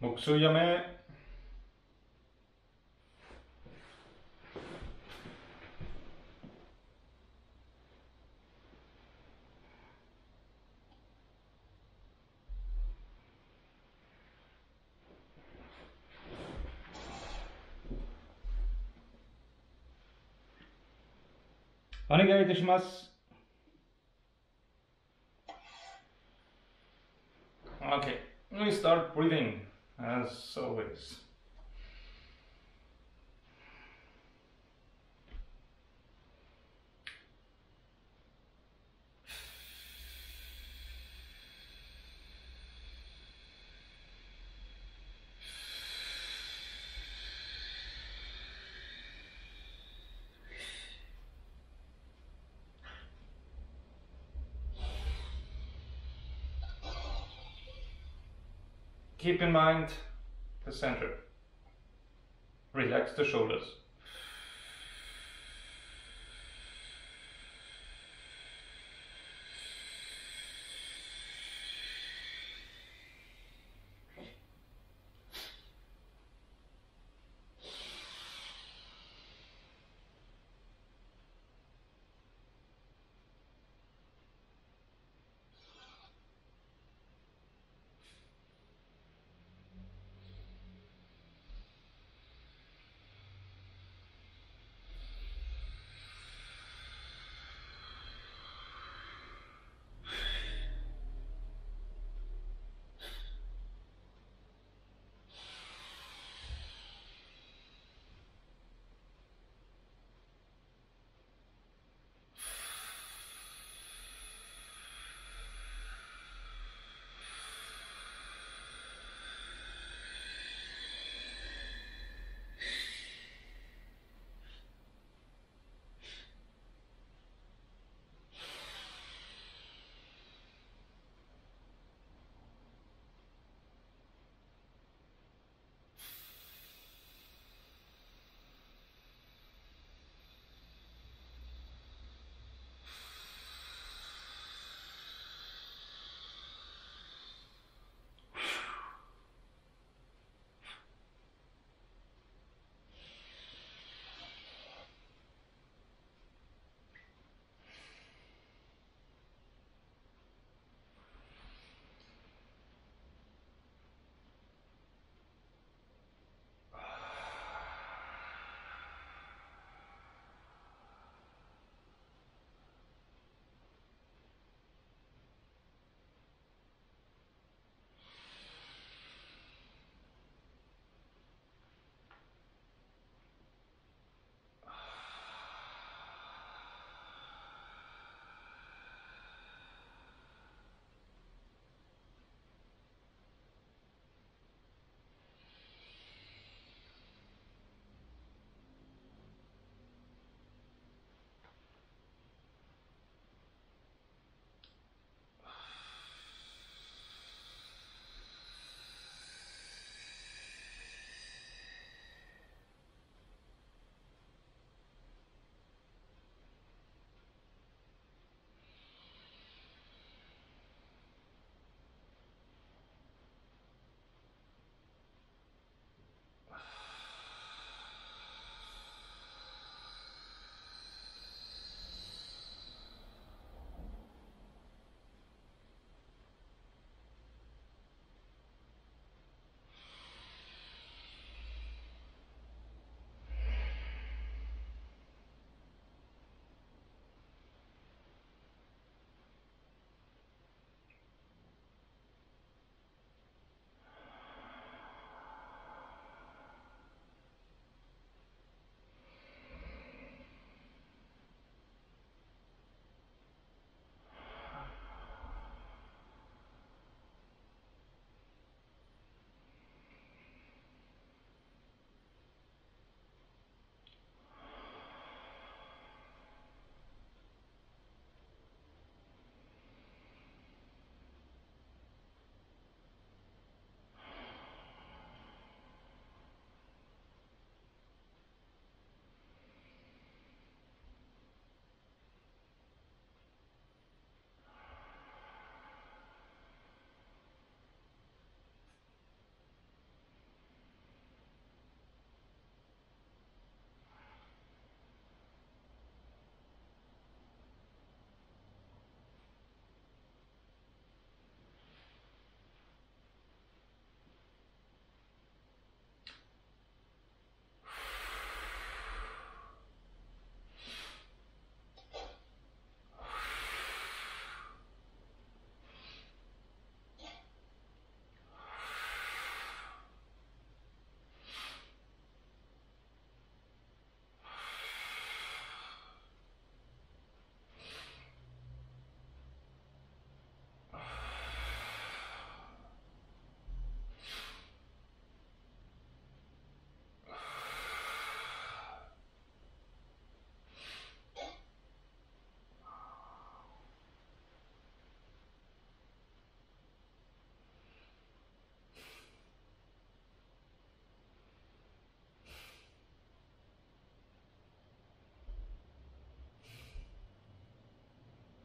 Muksuyame. Onegai iteshimasu. Okay, we start breathing as always. Keep in mind the center. Relax the shoulders.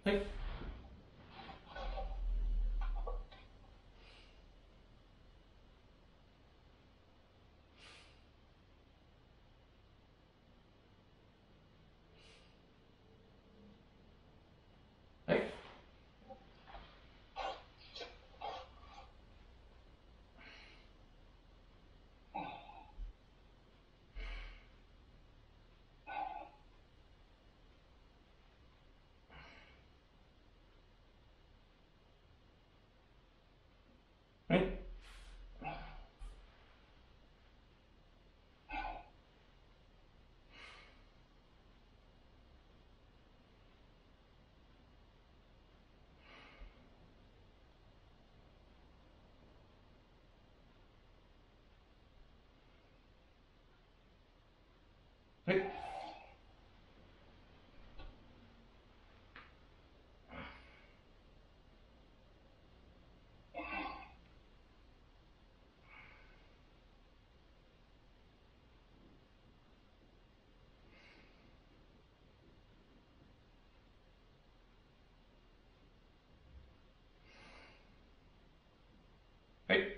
はい。はい。はい。はい。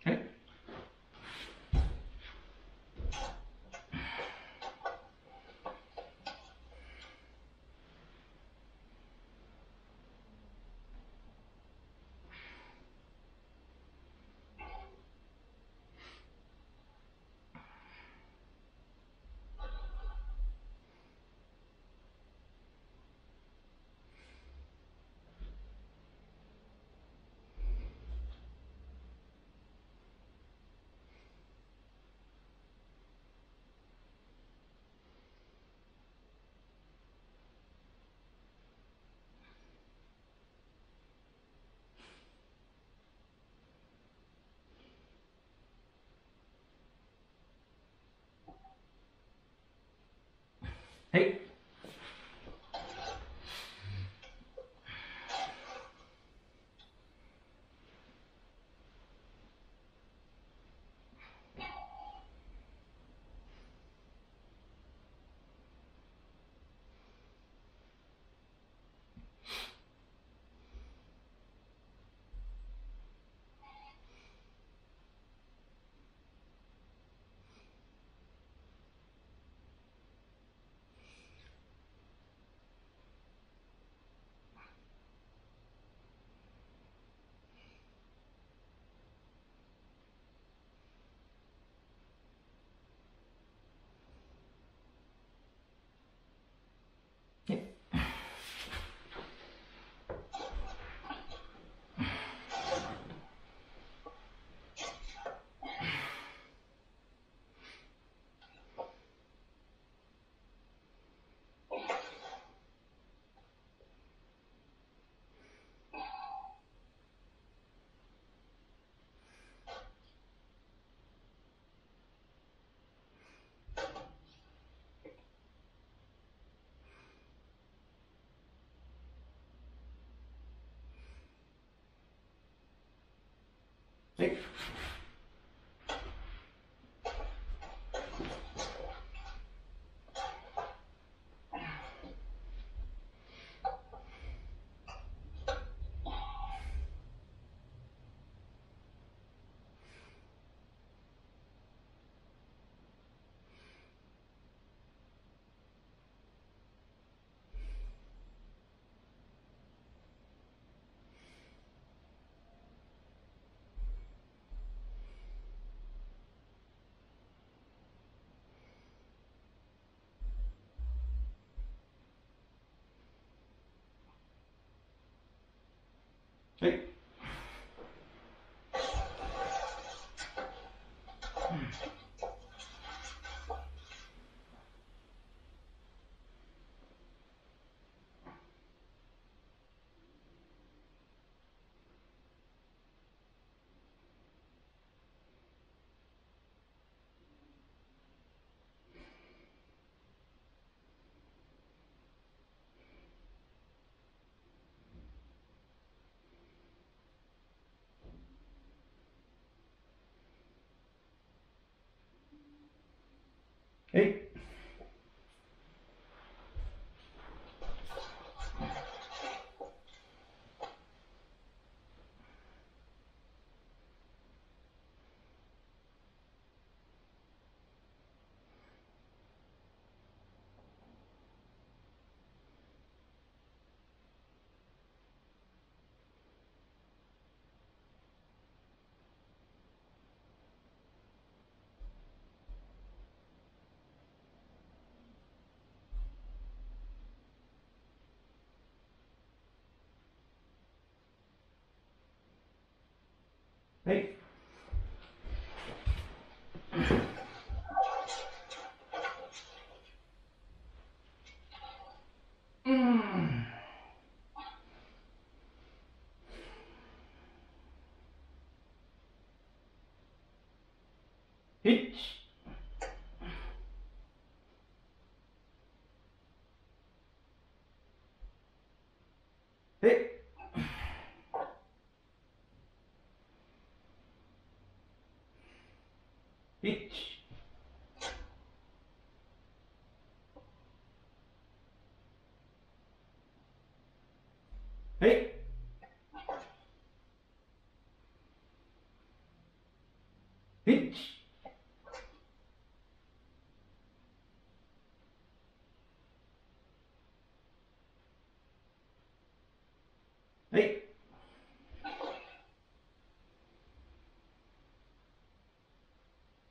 はい。はい。はい。はい。はいはいはい1はい1はい1はい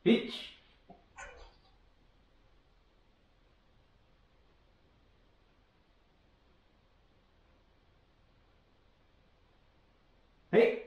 1はい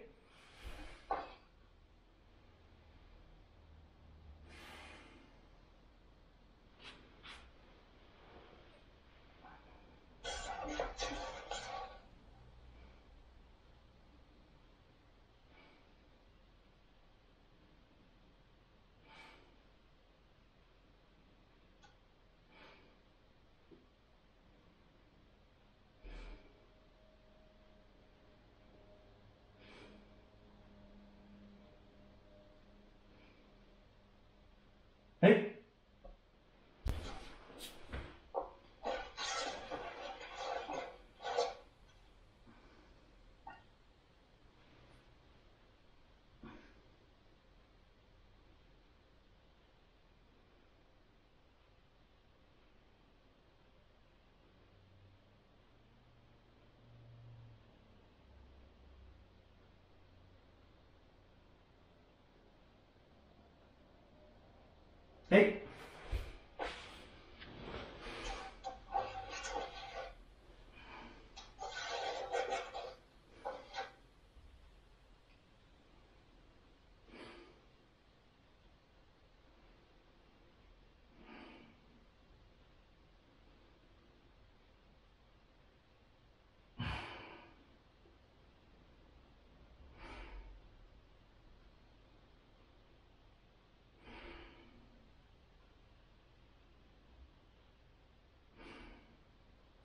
はい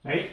はいはい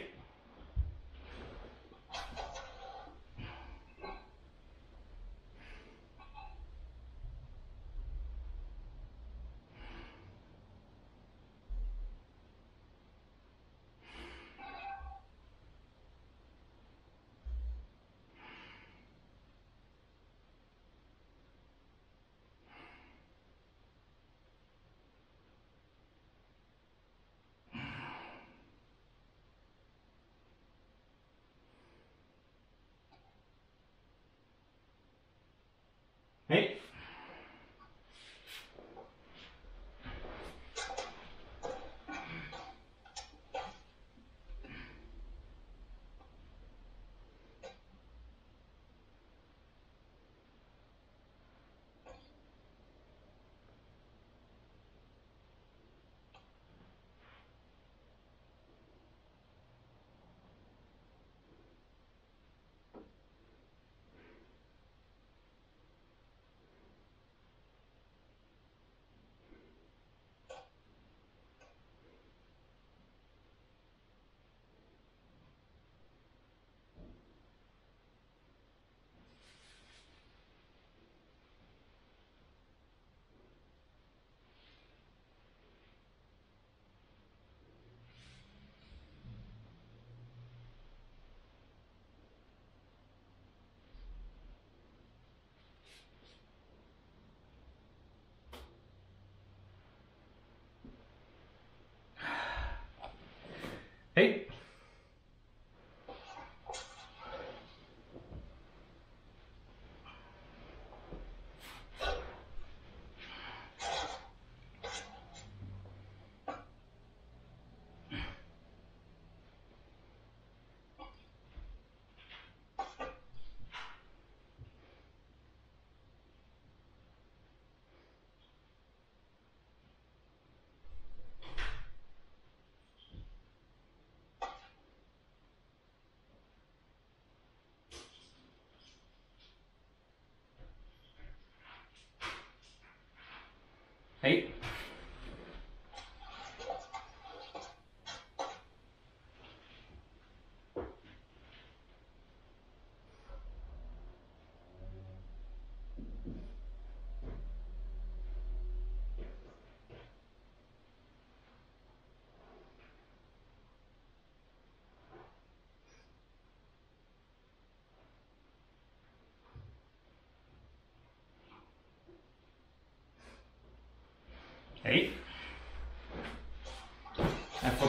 はい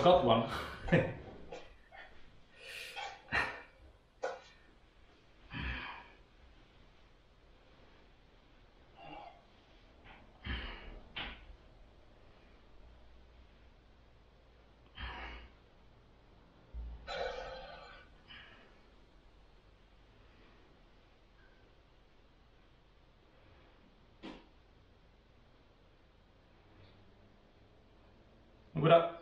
forgot one. Good up.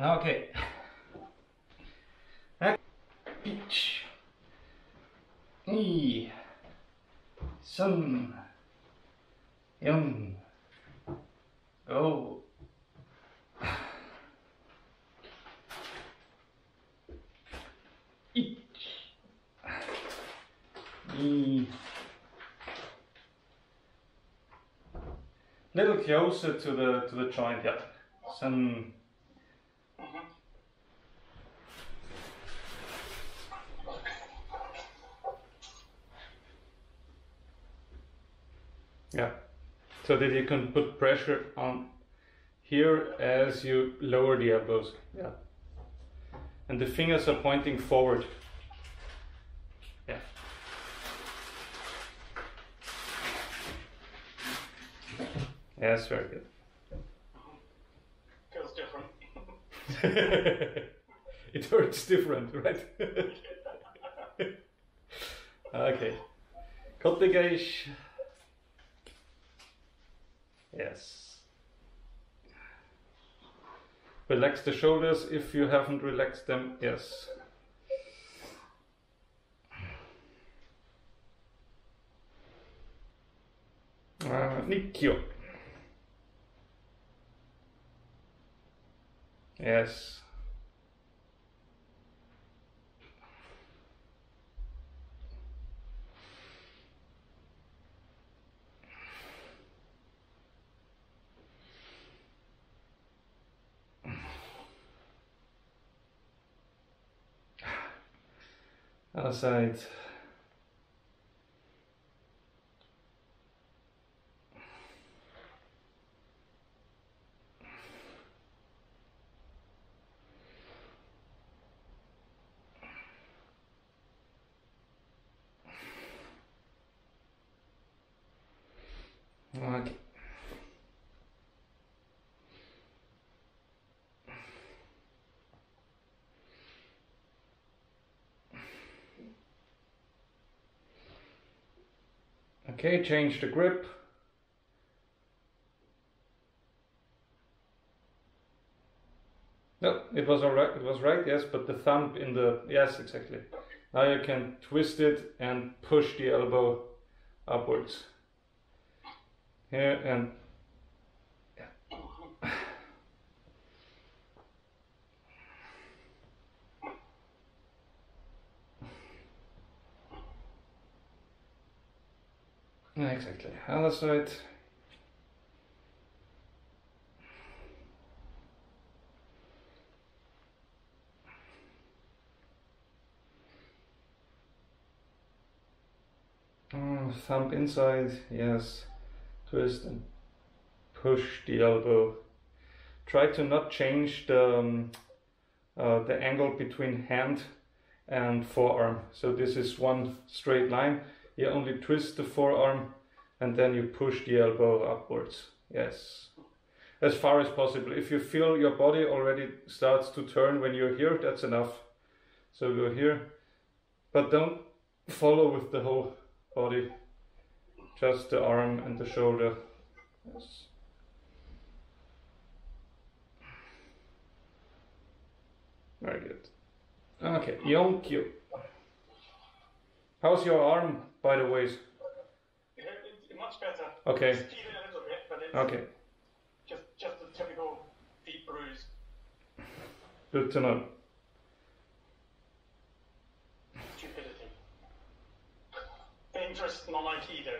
Okay. Beach. E. Sun. Yum. Go. Ich. E. Little closer to the joint, yeah. Sun. Yeah, so that you can put pressure on here as you lower the elbows. Yeah, and the fingers are pointing forward. Yeah. Yes, very good. Feels different. It hurts different, right? Okay. Kotegeish. Yes. Relax the shoulders if you haven't relaxed them. Yes. Ikkyo. Yes. Other side. Okay. Okay, change the grip. No, it was alright. It was right, yes, but the thumb in the yes, exactly. Now you can twist it and push the elbow upwards. Here and yeah. Exactly. Other side. Thumb inside, yes. Twist and push the elbow. Try to not change the angle between hand and forearm. So this is one straight line. You only twist the forearm and then you push the elbow upwards. Yes. As far as possible. If you feel your body already starts to turn when you're here, that's enough. So go here. But don't follow with the whole body. Just the arm and the shoulder. Yes. Very good. Okay, Yonkyu. How's your arm, by the way? Much better. Okay. Just heat it a little bit, but it's Okay. just a typical deep bruise. Good to know. Stupidity. Dangerous non-Aikido.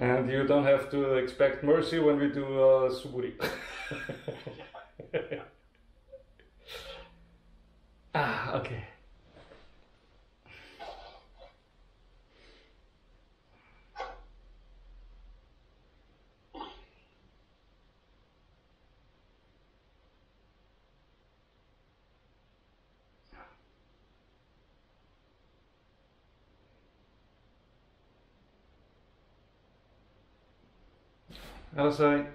And you don't have to expect mercy when we do suburi. Ah, okay. Outside.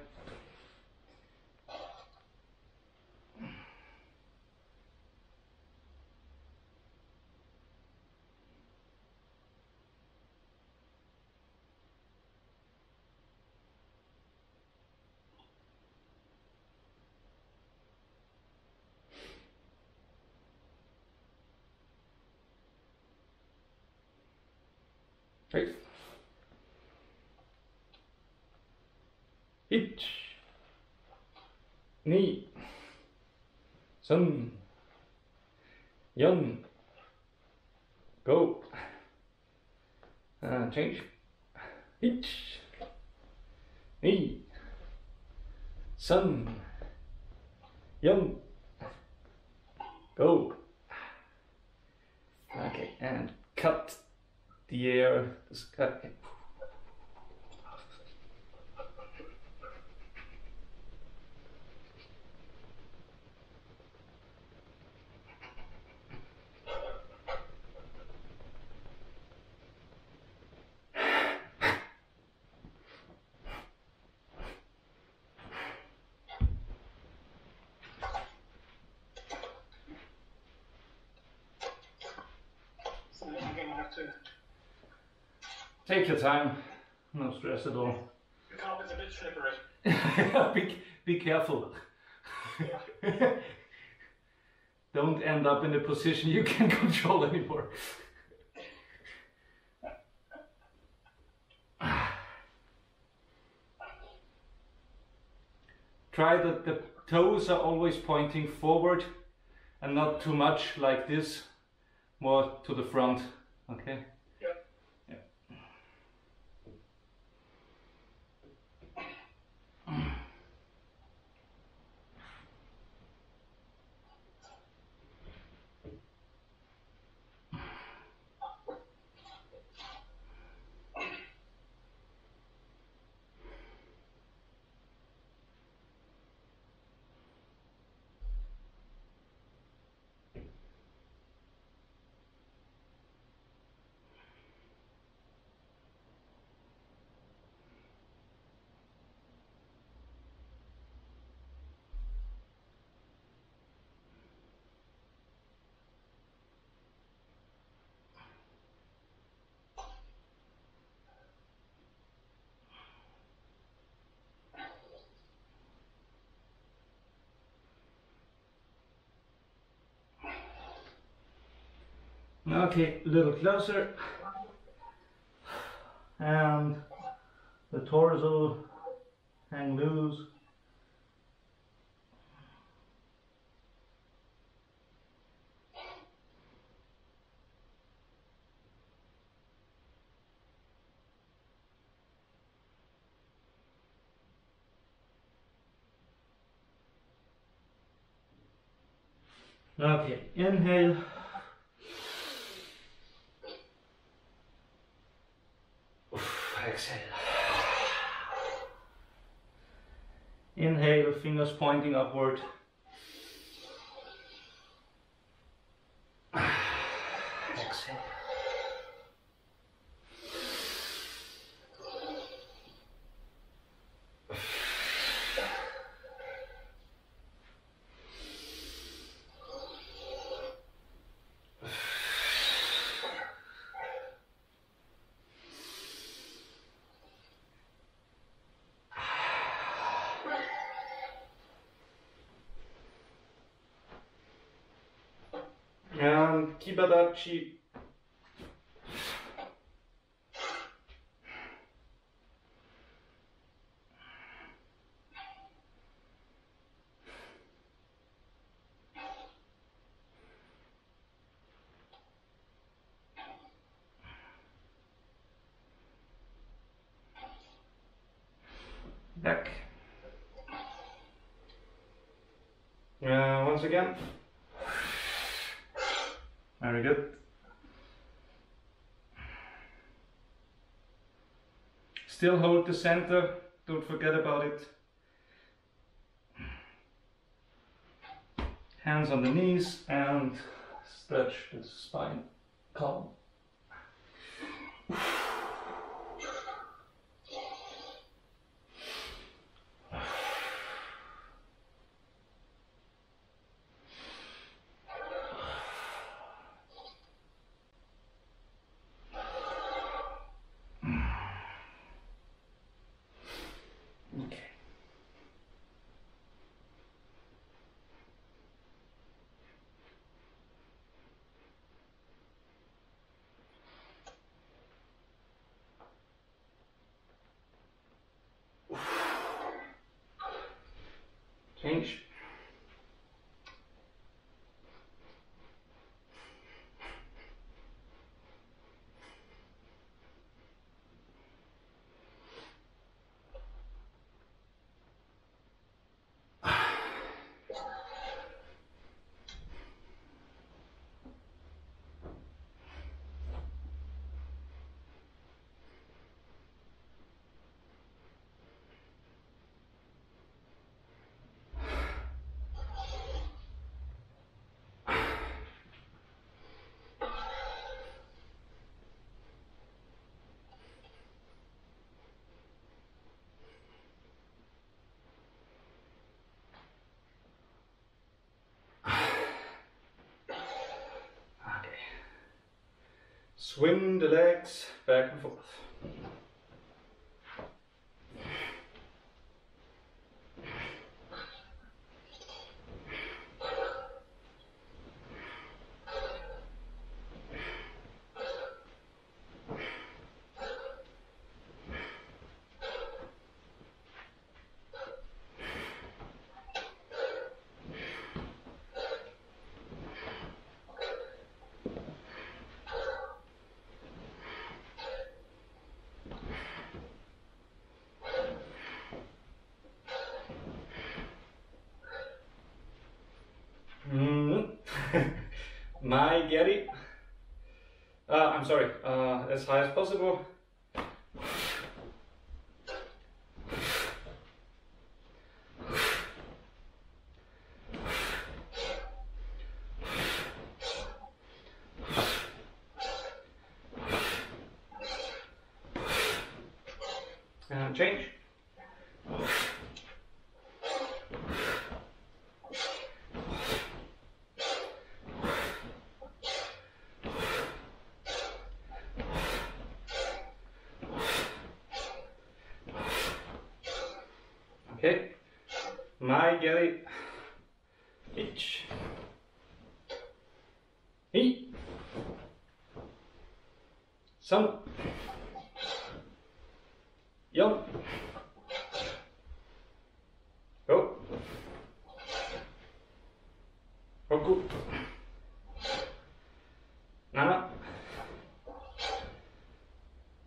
Hey. Ich. Ni. Sun. Yun. Go. Change. Ich. Ni. Sun. Yun. Go. Okay, and cut the air. Okay. So I'm going to have to... Take your time, no stress at all. The carpet's a bit slippery. be careful. Don't end up in a position you can't control anymore. Try that the toes are always pointing forward and not too much like this, more to the front, okay? Okay, a little closer, and the torso hang loose. Okay, inhale. Exhale. Inhale, fingers pointing upward. Exhale. And Kibadachi Back. Once again. Very good. Still hold the center, don't forget about it. Hands on the knees and stretch the spine. Calm. Okay. Change. Swing the legs back and forth. My Gary. I'm sorry, as high as possible. And change. Okay, my Gary, ich, he, some, young, go, ryoku, nana,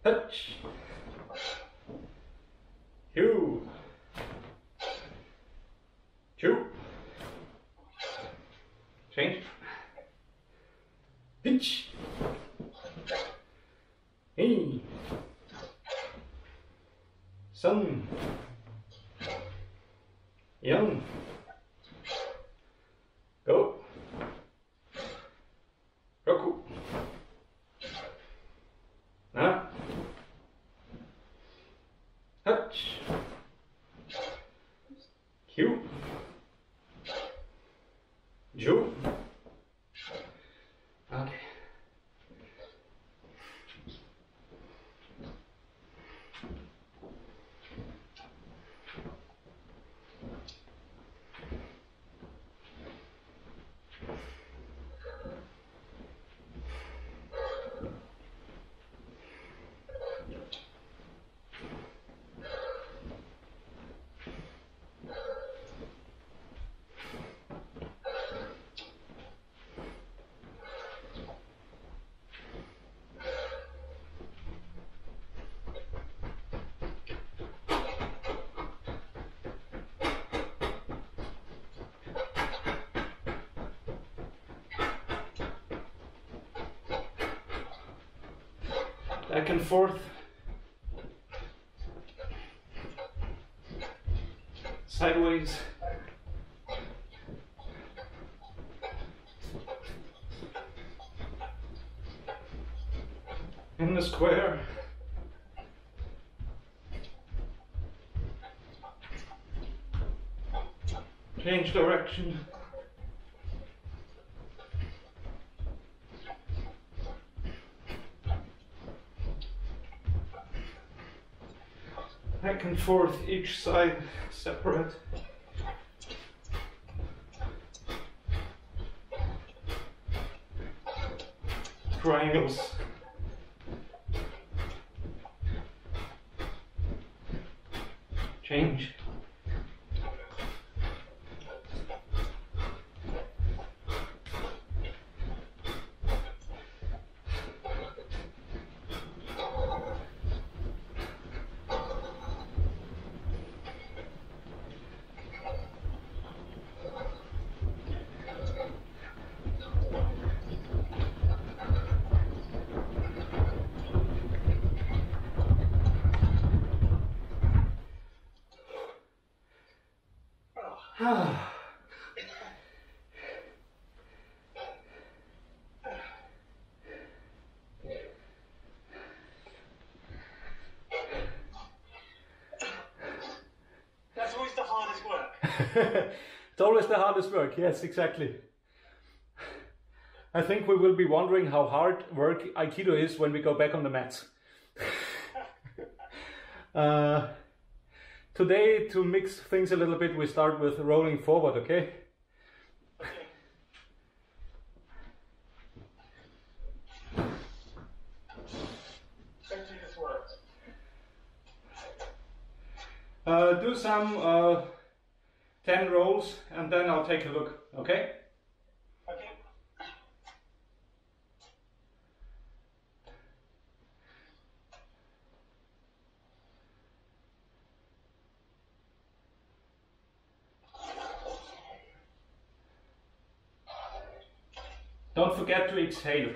touch, shiho, two, change, pitch, hey, sun, young, go, ryoku, na, touch, shiho, Ju. Okay. Back and forth. Sideways. In the square. Change direction. Back and forth, each side separate. Triangles. Change. That's always the hardest work. It's always the hardest work, yes, exactly. I think we will be wondering how hard work Aikido is when we go back on the mats. Today, to mix things a little bit, we start with rolling forward, okay? Okay. Let's do this work. Do some 10 rolls and then I'll take a look, okay? Okay. Don't forget to exhale.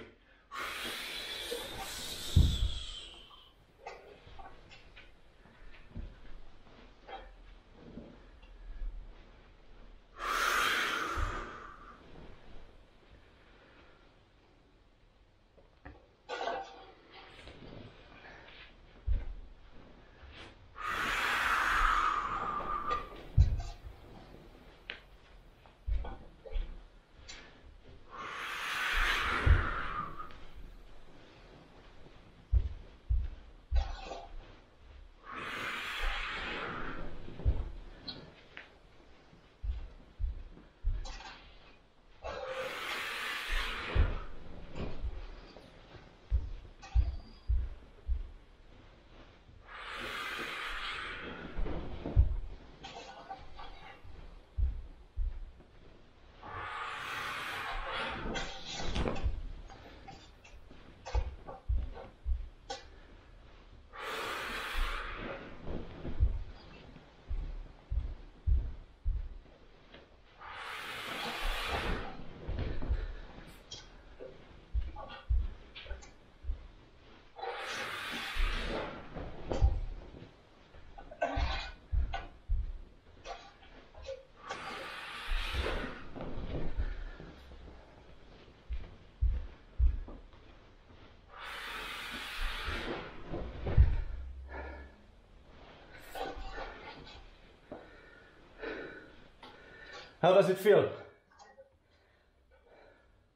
How does it feel?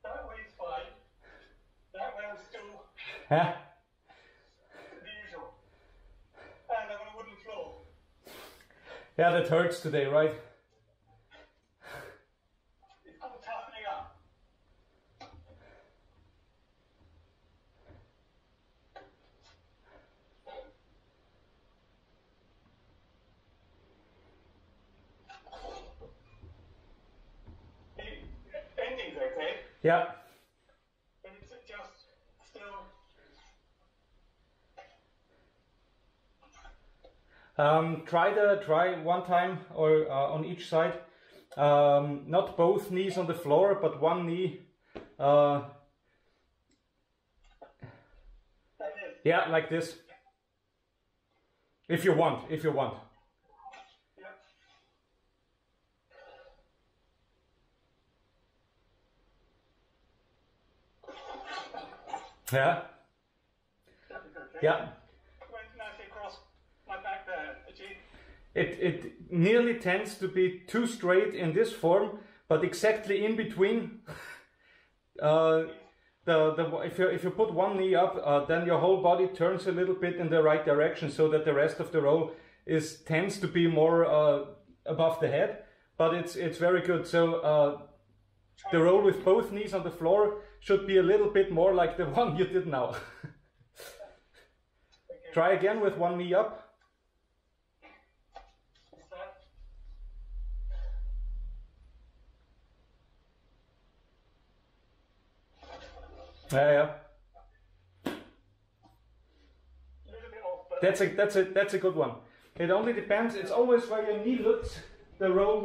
That way is fine. That way I'm still Huh? the usual. And I'm on a wooden floor. Yeah, that hurts today, right? It's called toughening up. The ending's okay, Yeah. but it's just still. Try one time or on each side. Not both knees on the floor, but one knee. That is. Yeah, like this. If you want, if you want. Yeah. Yeah. When can I say cross my back there? It nearly tends to be too straight in this form, but exactly in between. If you put one knee up, then your whole body turns a little bit in the right direction, so that the rest of the roll tends to be more above the head. But it's very good. So the roll with both knees on the floor should be a little bit more like the one you did now. Try again with one knee up. Yeah. That's a good one. It only depends. It's always where your knee looks, the roll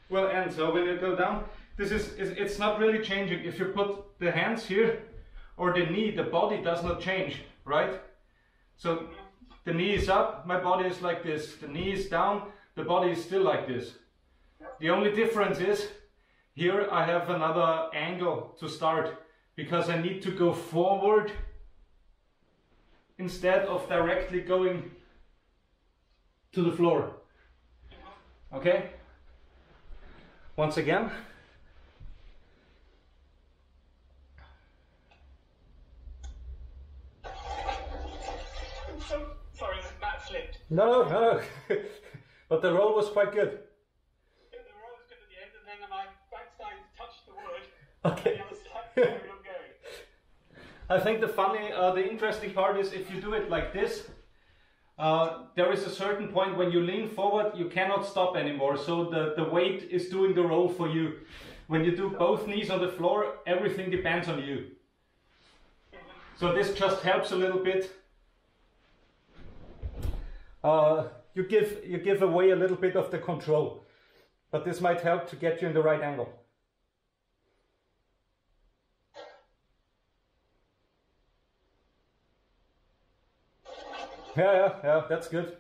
will end. So when you go down, it's not really changing. If you put the hands here or the knee, the body does not change, right? So the knee is up, my body is like this. The knee is down, the body is still like this. The only difference is here I have another angle to start, because I need to go forward instead of directly going to the floor. Okay? Once again. Sorry, the mat slipped. No. But the roll was quite good. Yeah, the roll was good at the end, and then my backside touched the wood. Okay. And the other side carried on going. I think the interesting part is if you do it like this, there is a certain point when you lean forward, you cannot stop anymore. So the weight is doing the roll for you. When you do both knees on the floor, everything depends on you. So this just helps a little bit. You give away a little bit of the control, but this might help to get you in the right angle. Yeah, that's good.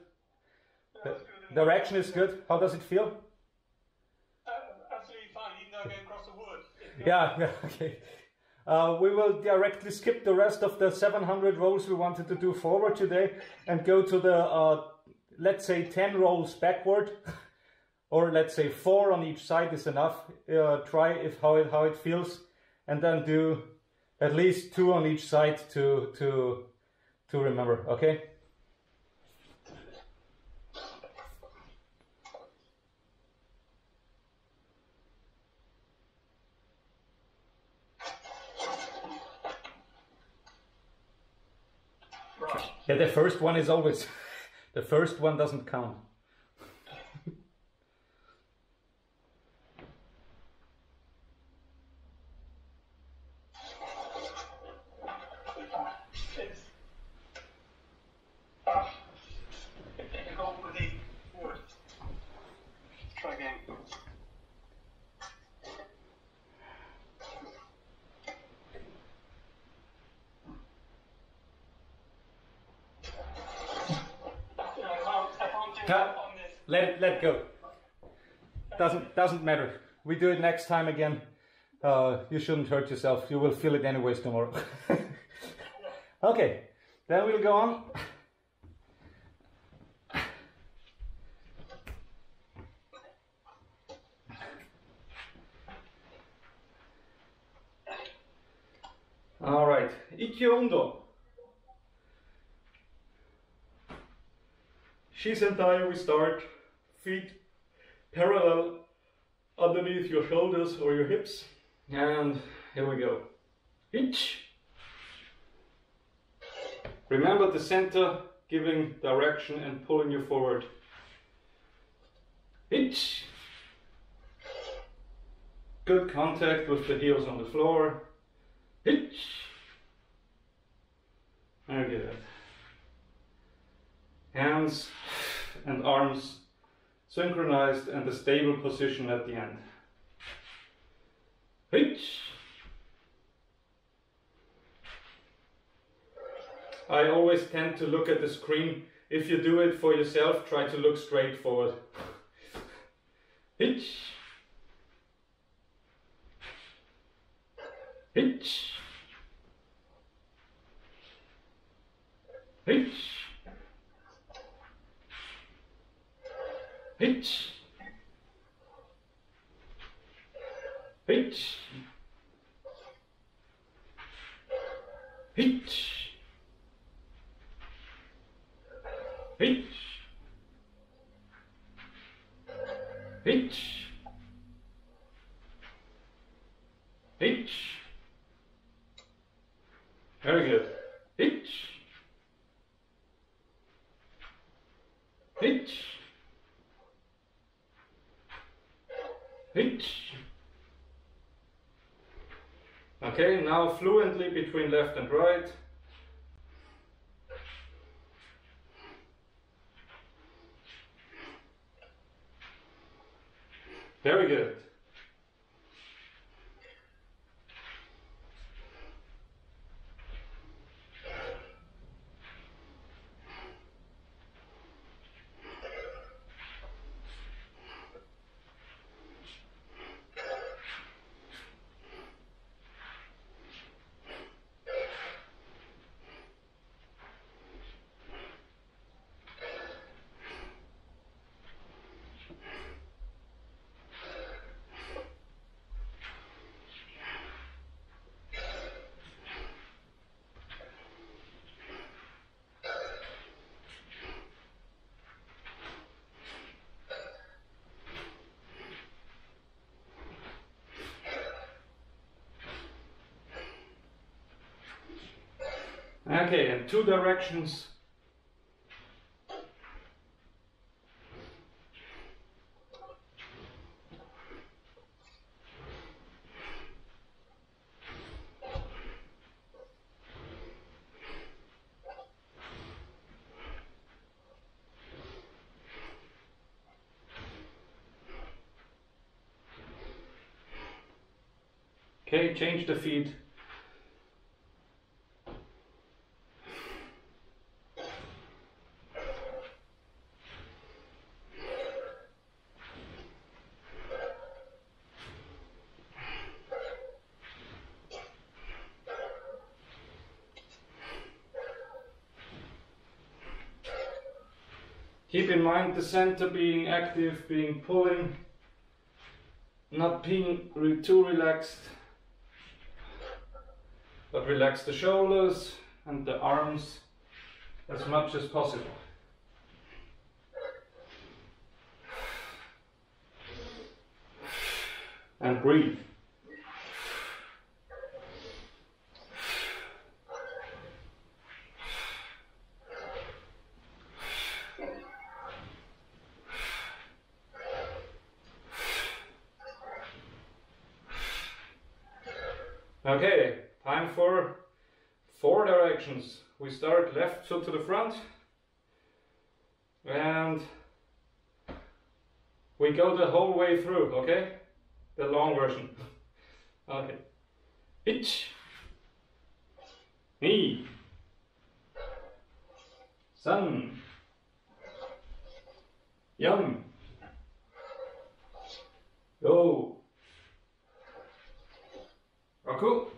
The direction is good. How does it feel? Absolutely fine, even though I'm going across the wood. Yeah, okay. We will directly skip the rest of the 700 rolls we wanted to do forward today and go to the, let's say 10 rolls backward, or let's say 4 on each side is enough. Try how it feels, and then do at least 2 on each side to remember, okay? Yeah, the first one is always, the first one doesn't count. Try again. Let go. Doesn't matter. We do it next time again. You shouldn't hurt yourself. You will feel it anyways tomorrow. Okay, then we'll go on. All right, ikkyo undo. Shisentai, we start, feet parallel underneath your shoulders or your hips. And here we go. Ich. Remember the center, giving direction and pulling you forward. Ich. Good contact with the heels on the floor. Ich. Very good. Hands and arms synchronized and a stable position at the end. Hitch. I always tend to look at the screen. If you do it for yourself, try to look straight forward. Hitch. Hitch. Hitch. Hitch. Hitch. Hitch. Hitch. Hitch. Hitch. Very good. Hitch. Hitch. Hitch. Okay, now fluently between left and right. Very good. Okay, and two directions. Okay, change the feet. Keep in mind the center being active, being pulling, not being too relaxed, but relax the shoulders and the arms as much as possible. And breathe. Okay, time for 4 directions. We start left foot to the front and we go the whole way through, okay? The long version. Okay. Ich. Ni. San. Yum. Go. Ryoku.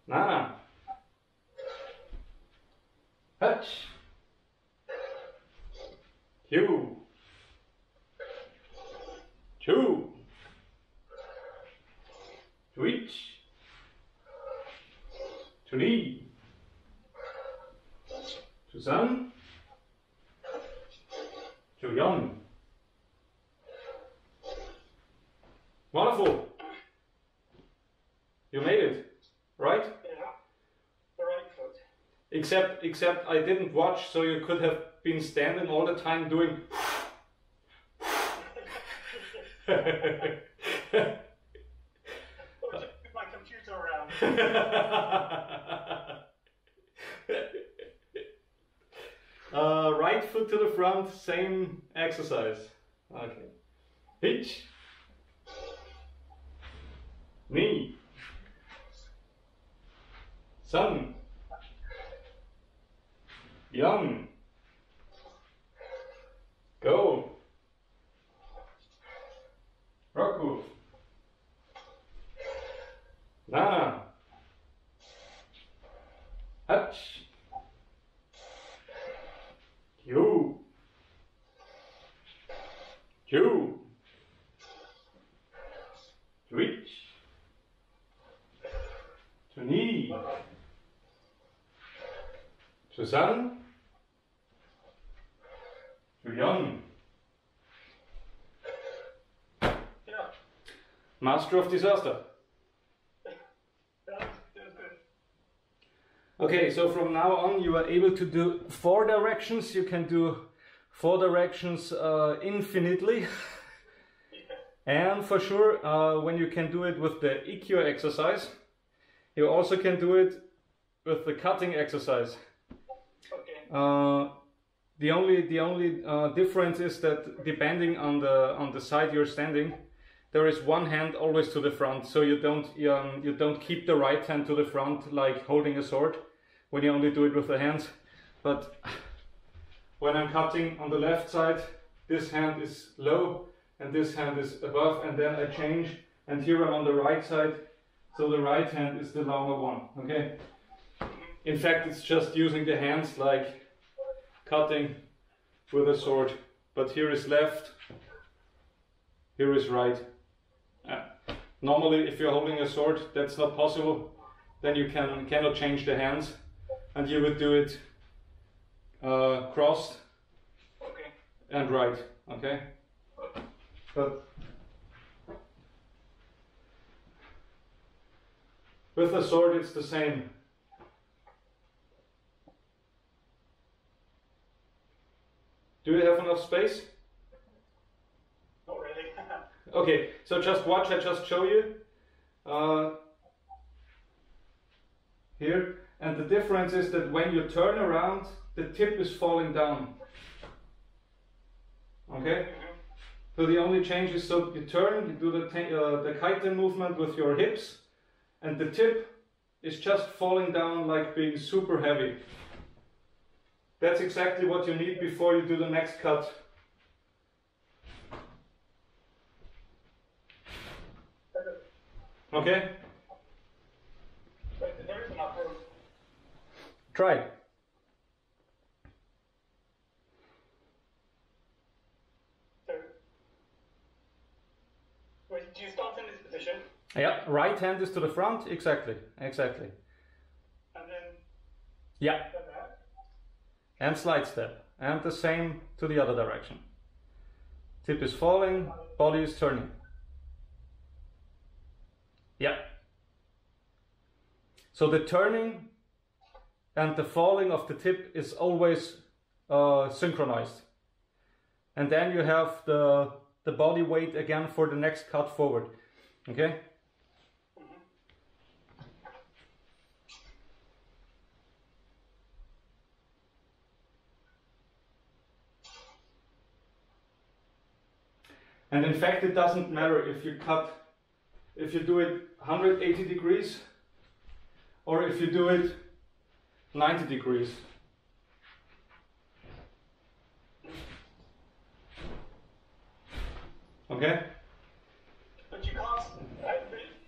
Nana. Hutch. Kyu. Chu. Twitch. Churi. Chusan. Chuyong. Wonderful. You made it, right? Yeah, the right foot. Except I didn't watch, so you could have been standing all the time doing. With my computer around. Right foot to the front, same exercise. Okay. Hitch. Knee. Sun. Young. Go. Ryoku. Nana. Hach. Kyu. Kyu. Twitch. To knee. To sun. To young. Yeah. Master of disaster. That was good. Okay, so from now on you are able to do 4 directions. You can do 4 directions infinitely. And for sure, when you can do it with the ikkyo exercise, you also can do it with the cutting exercise. Okay. The only difference is that depending on the side you're standing, there is one hand always to the front, so you don't keep the right hand to the front like holding a sword when you only do it with the hands. But when I'm cutting on the left side, this hand is low and this hand is above, and then I change, and here I'm on the right side, so the right hand is the longer one. Okay. In fact, it's just using the hands like cutting with a sword, but here is left, here is right. Normally, if you're holding a sword, that's not possible. Then you cannot change the hands, and you would do it crossed. Okay. And right. Okay. But with the sword, it's the same. Do you have enough space? Not really. Okay, so just watch, I just show you. Here, and the difference is that when you turn around, the tip is falling down. Okay? So the only change is, so you turn, you do the kaiten movement with your hips, and the tip is just falling down like being super heavy. That's exactly what you need before you do the next cut. Okay? But there is enough room. Try it. So, wait, do you start in this position? Yeah, right hand is to the front, exactly. And then Yeah, like that? and slide step. And the same to the other direction. Tip is falling, body is turning. Yeah. So the turning and the falling of the tip is always synchronized. And then you have the body weight again for the next cut forward. Okay? And in fact, it doesn't matter if you do it 180 degrees or if you do it 90 degrees. Okay? But you can't,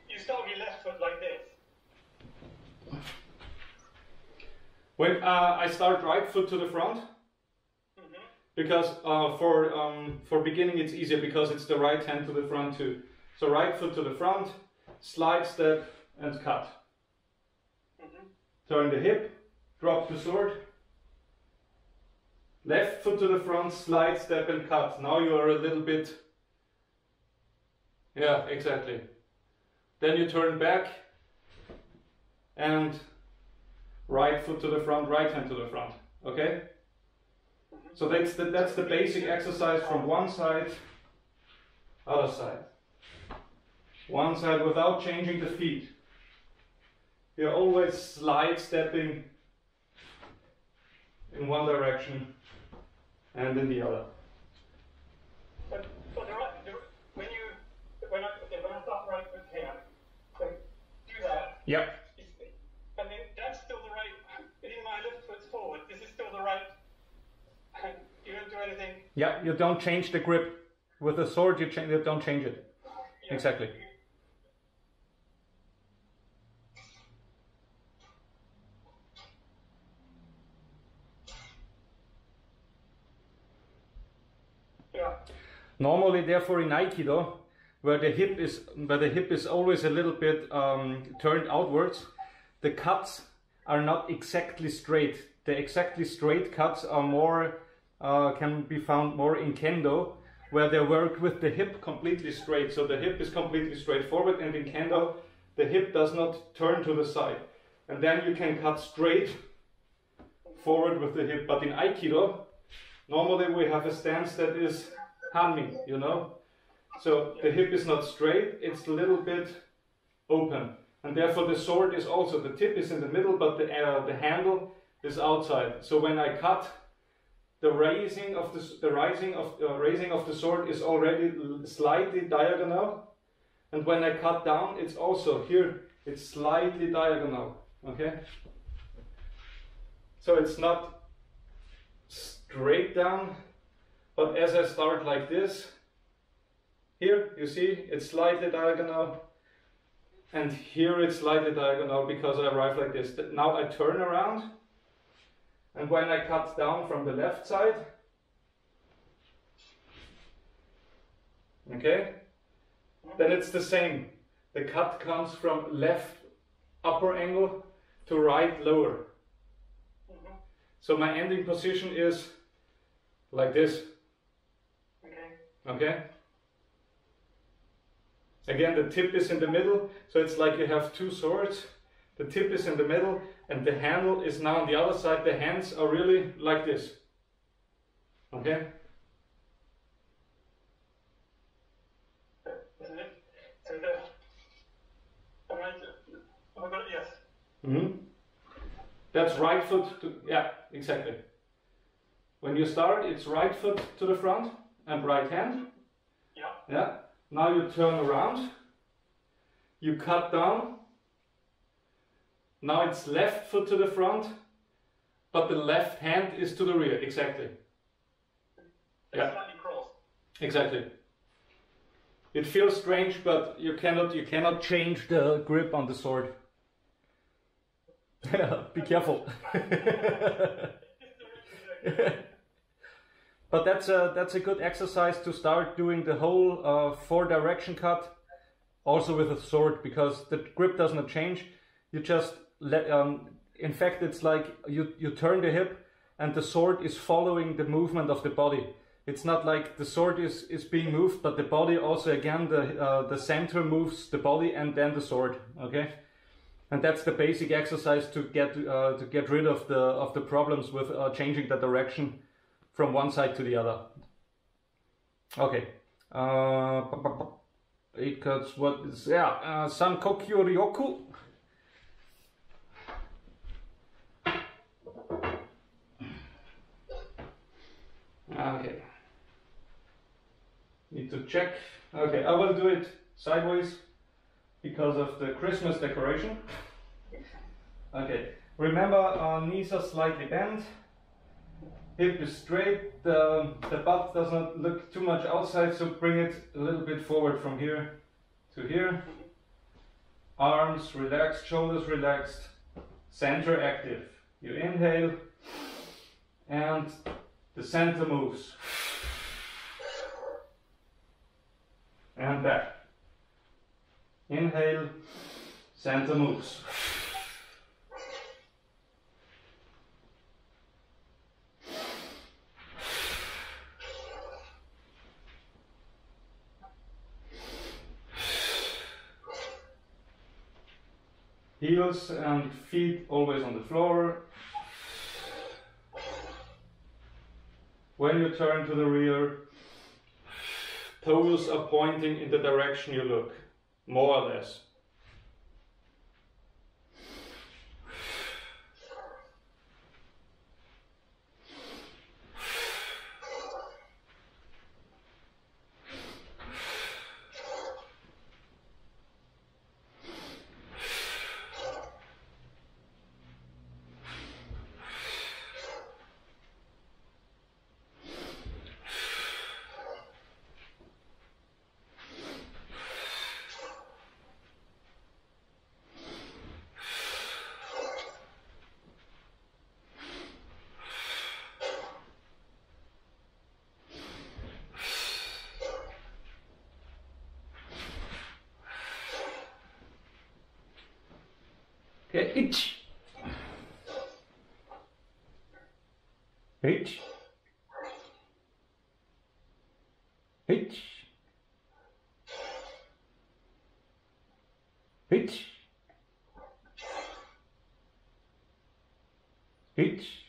you start with your left foot like this. When I start right foot to the front, because for beginning it's easier because it's the right hand to the front too. So right foot to the front, slide step and cut. Turn the hip, drop the sword. Left foot to the front, slide step and cut. Now you are a little bit, yeah, exactly. Then you turn back and right foot to the front, right hand to the front. Okay? So that's the basic exercise from one side, other side. One side without changing the feet. You're always slide stepping in one direction and in the other. But when I start right foot here, so do that. Yep. And then that's still the right, putting my left foot forward, this is still the right same. Yeah, you don't change the grip. With the sword, you don't change it. Yeah. Exactly. Yeah. Normally, therefore, in Aikido, where the hip is always a little bit turned outwards, the cuts are not exactly straight. The exactly straight cuts are more can be found more in Kendo, where they work with the hip completely straight. So the hip is completely straight forward, and in Kendo, the hip does not turn to the side. And then you can cut straight forward with the hip. But in Aikido, normally we have a stance that is hanmi, you know. So the hip is not straight, it's a little bit open. And therefore the sword is also, the tip is in the middle, but the handle is outside. So when I cut, the raising of the sword is already slightly diagonal, and when I cut down, it's also here, it's slightly diagonal. Okay, so it's not straight down, but as I start like this, here you see it's slightly diagonal, and here it's slightly diagonal because I arrive like this. Now I turn around. And when I cut down from the left side, okay, then it's the same. The cut comes from left upper angle to right lower. So my ending position is like this. Okay? Again, the tip is in the middle, so it's like you have two swords. The tip is in the middle, and the handle is now on the other side. The hands are really like this. Okay? Yes. Mm-hmm. That's right foot to, yeah, exactly. When you start, it's right foot to the front and right hand. Yeah. Yeah. Now you turn around. You cut down. Now it's left foot to the front, but the left hand is to the rear. Exactly. Yeah. Slightly crossed. Exactly. It feels strange, but you cannot change the grip on the sword. Be careful. But that's a good exercise to start doing the whole 4-direction cut, also with a sword, because the grip does not change. You just let, in fact, it's like you turn the hip and the sword is following the movement of the body. It's not like the sword is being moved, but the body also, again, the center moves the body and then the sword. Okay, and that's the basic exercise to get rid of the problems with changing the direction from one side to the other. Okay, 8 cuts. What is some kokyu ryoku. Okay, need to check. Okay, I will do it sideways because of the Christmas decoration. Okay, remember knees are slightly bent, hip is straight, the butt does not look too much outside, so bring it a little bit forward from here to here. Arms relaxed, shoulders relaxed, center active. You inhale and the center moves. And back. Inhale, center moves. Heels and feet always on the floor. When you turn to the rear, toes are pointing in the direction you look, more or less. Ich. Ich. Ich. Ich. Ich.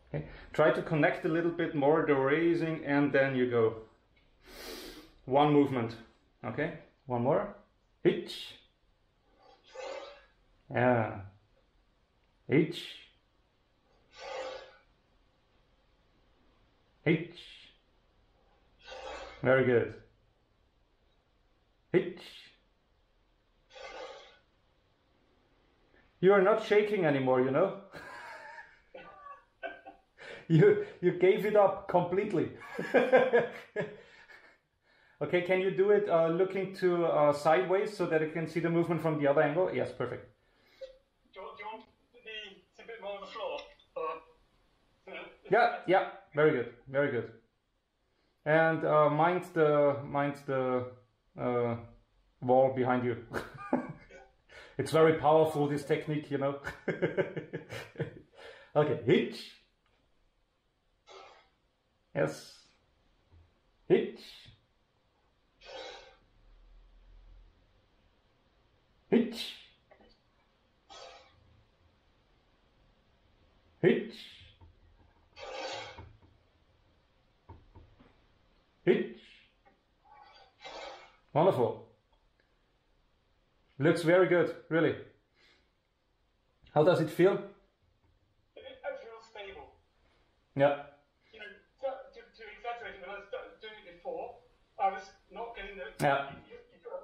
Okay. Try to connect a little bit more the raising and then you go. One movement. Okay? One more. Ich. Yeah. Ich. Ich. Very good. Ich. You are not shaking anymore, you know? You gave it up completely. Okay, can you do it looking to sideways so that you can see the movement from the other angle? Yes, perfect. Do you want a bit more on the floor? Yeah, very good, very good. And mind the wall behind you. It's very powerful, this technique, you know. Okay, hitch. Yes. Hitch. Hitch. Hitch. Hitch. Wonderful. Looks very good, really. How does it feel? It feels stable. Yeah. You know, to exaggerate it, when I was doing it before, I was not getting the... Yeah. You've got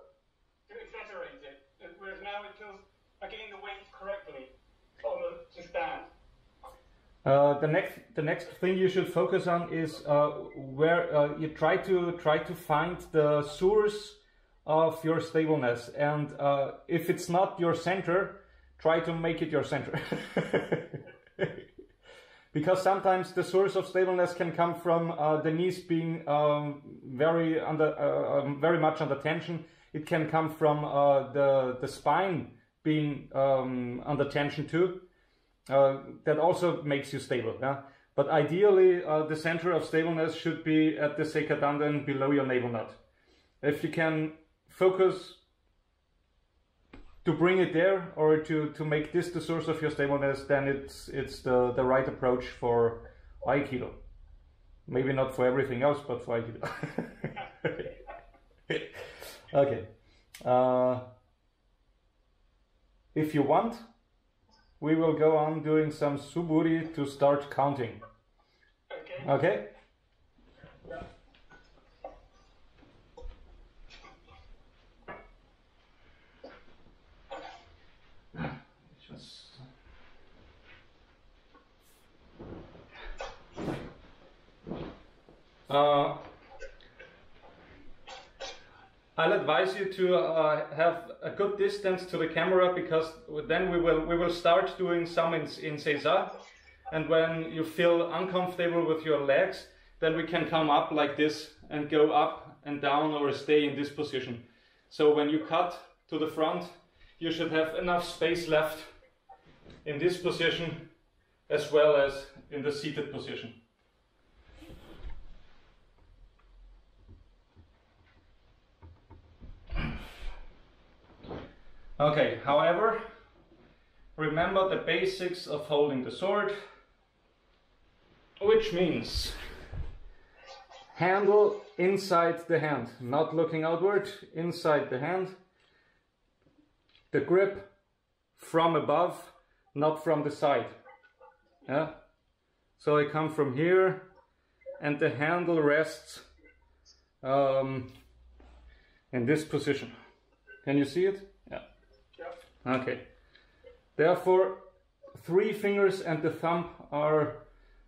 to exaggerate it, whereas now it feels like getting the weight correctly on to stand. The next thing you should focus on is where you try to find the source of your stableness, and if it's not your center, try to make it your center. Because sometimes the source of stableness can come from the knees being very much under tension. It can come from the spine being under tension too. That also makes you stable. Yeah? But ideally, the center of stableness should be at the sekadanden below your navel knot. If you can focus to bring it there, or to make this the source of your stableness, then it's the right approach for Aikido. Maybe not for everything else, but for Aikido. Okay. If you want, we will go on doing some suburi to start counting. Okay. Okay? I'll advise you to have a good distance to the camera, because then we will start doing some in seiza, and when you feel uncomfortable with your legs, then we can come up like this and go up and down or stay in this position. So when you cut to the front, you should have enough space left in this position as well as in the seated position. Okay, however, remember the basics of holding the sword, which means handle inside the hand, not looking outward, inside the hand. The grip from above, not from the side. Yeah? So I come from here and the handle rests in this position. Can you see it? Yeah. Okay. Therefore, 3 fingers and the thumb are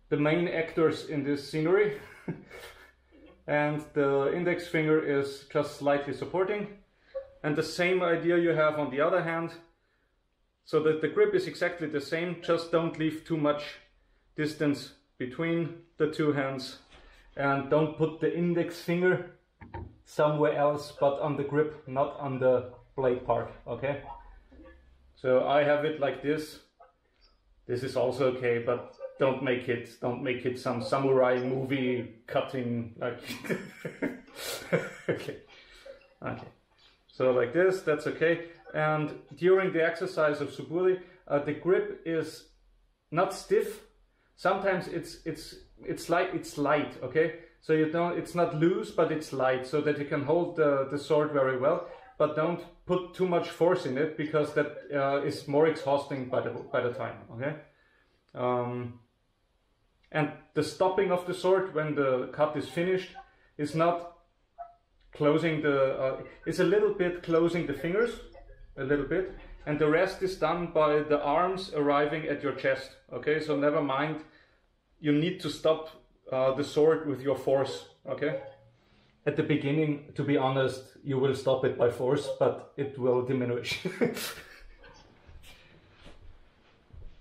the main actors in this scenery. And the index finger is just slightly supporting. And the same idea you have on the other hand, so that the grip is exactly the same, just don't leave too much distance between the 2 hands, and don't put the index finger somewhere else but on the grip, not on the blade part, okay? So I have it like this. This is also okay, but don't make it some samurai movie cutting like. Okay. Okay. So like this, that's okay. And during the exercise of suburi, the grip is not stiff. Sometimes it's light, okay? So you don't, it's not loose, but it's light, so that you can hold the sword very well. But don't put too much force in it, because that is more exhausting by the time, okay? And the stopping of the sword when the cut is finished is not closing it's a little bit closing the fingers, a little bit, and the rest is done by the arms arriving at your chest, okay? So never mind, you need to stop the sword with your force, okay? At the beginning, to be honest, you will stop it by force, but it will diminish.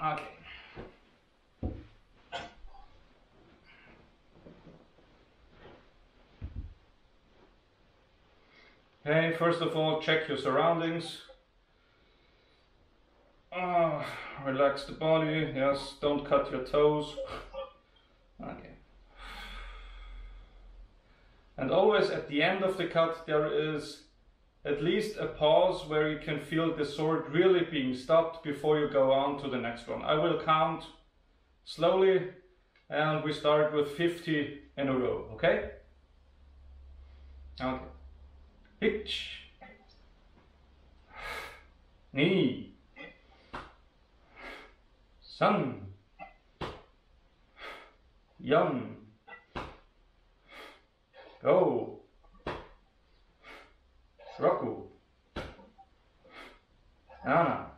Okay. Okay, first of all, check your surroundings. Relax the body, yes, don't cut your toes. Okay. And always at the end of the cut there is at least a pause where you can feel the sword really being stopped before you go on to the next one. I will count slowly and we start with 50 in a row, okay? Okay. Ich, ni, san, yan, go, ryoku, nana,